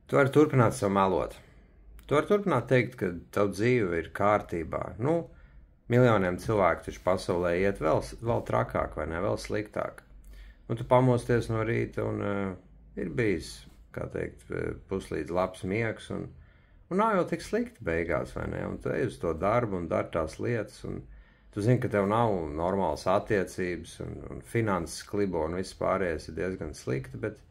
Tu vari turpināt sev melot. Tu vari turpināt teikt, ka tavu dzīve ir kārtībā. Nu, miljoniem cilvēku taču pasaulē iet vēl trakāk, vai ne, vēl sliktāk. Un tu pamosties no rīta un ir bijis, kā teikt, puslīdz labs miegs un nav jau tik slikti beigās, vai ne, un tu ej uz to darbu un dari tās lietas, un tu zini, ka tev nav normālas attiecības un finanses klibo un viss pārējais ir diezgan slikti, bet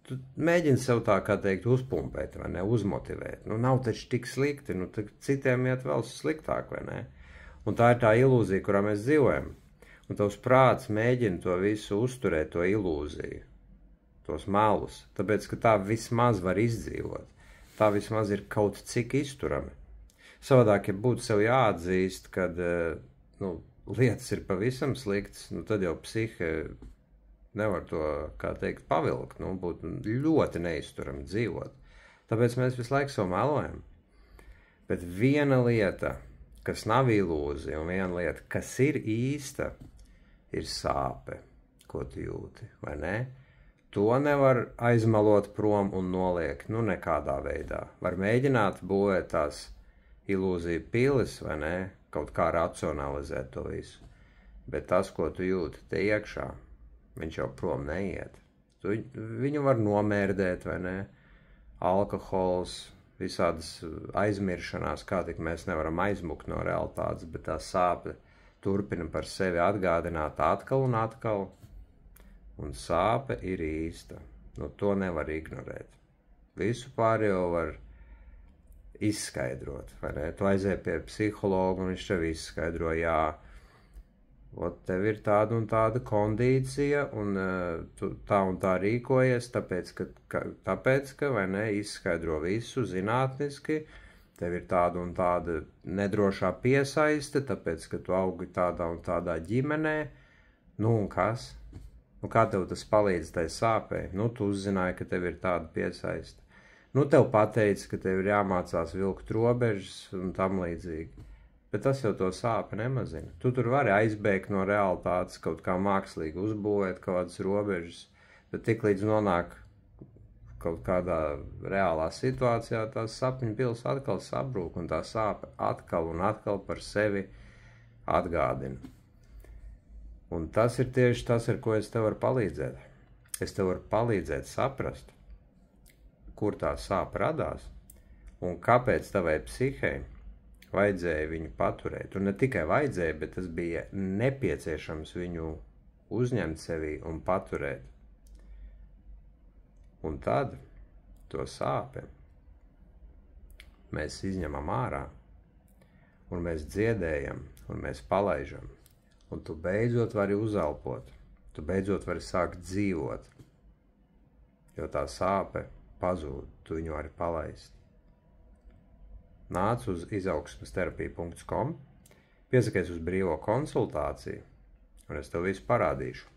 tu mēģini sev tā, kā teikt, uzpumpēt, vai ne, uzmotivēt. Nu, nav taču tik slikti, nu, citiem iet vēl sliktāk, vai ne? Un tā ir tā ilūzija, kurā mēs dzīvojam. Un tavs prāts mēģina to visu uzturēt, to ilūziju, tos melus, tāpēc, ka tā vismaz var izdzīvot. Tā vismaz ir kaut cik izturami. Savādāk, ja būtu sev jāatzīst, kad lietas ir pavisam sliktas, tad jau psihe nevar to, kā teikt, pavilkt, būtu ļoti neizturami dzīvot. Tāpēc mēs visu laiku sev melojam. Bet viena lieta, kas nav ilūzija, un viena lieta, kas ir īsta, ir sāpe, ko tu jūti, vai ne? To nevar aizmelot prom un noliekt, nekādā veidā. Var mēģināt būvēt tās ilūziju pilis, vai ne, kaut kā racionalizēt to visu. Bet tas, ko tu jūti te iekšā, viņš jau prom neiet. Viņu var nomērdēt, vai ne, alkohols, visādas aizmiršanās, kā tik mēs nevaram aizmukt no realitātes, bet tā sāpe turpina par sevi atgādināt atkal un atkal. Un sāpe ir īsta. To nevar ignorēt. Visu pārējo var izskaidrot, vai ne? Tu aizēji pie psihologa un viņš tev izskaidro, jā, tev ir tāda un tāda kondīcija un tu tā un tā rīkojies, tāpēc, ka vai ne, izskaidro visu zinātniski, tev ir tāda un tāda nedrošā piesaiste, tāpēc, ka tu augi tādā un tādā ģimenē, un kas? Kā tev tas palīdz tai sāpei? Tu uzzināji, ka tev ir tāda piesaiste. Tev pateica, ka tev ir jāmācās vilkt robežas un tam līdzīgi. Bet tas jau to sāpi nemazina. Tu tur vari aizbēgt no realitātes, kaut kā mākslīgi uzbūvēt kādas robežas, bet tik līdz nonāk kaut kādā reālā situācijā, tās sapņu pils atkal sabrūk un tā sāpe atkal un atkal par sevi atgādina. Un tas ir tieši tas, ar ko es tev varu palīdzēt. Es tev varu palīdzēt saprast, kur tā sāpe radās un kāpēc tavai psihei vajadzēja viņu paturēt. Un ne tikai vajadzēja, bet tas bija nepieciešams viņu uzņemt sevī un paturēt. Un tad to sāpi mēs izņemam ārā un mēs dziedējam un mēs palaižam. Un tu beidzot vari uzelpot, tu beidzot vari sākt dzīvot, jo tā sāpe pazūd, tu viņu vari palaist. Nāc uz izaugsmesterapija.com, piesakies uz brīvo konsultāciju, un es tev visu parādīšu.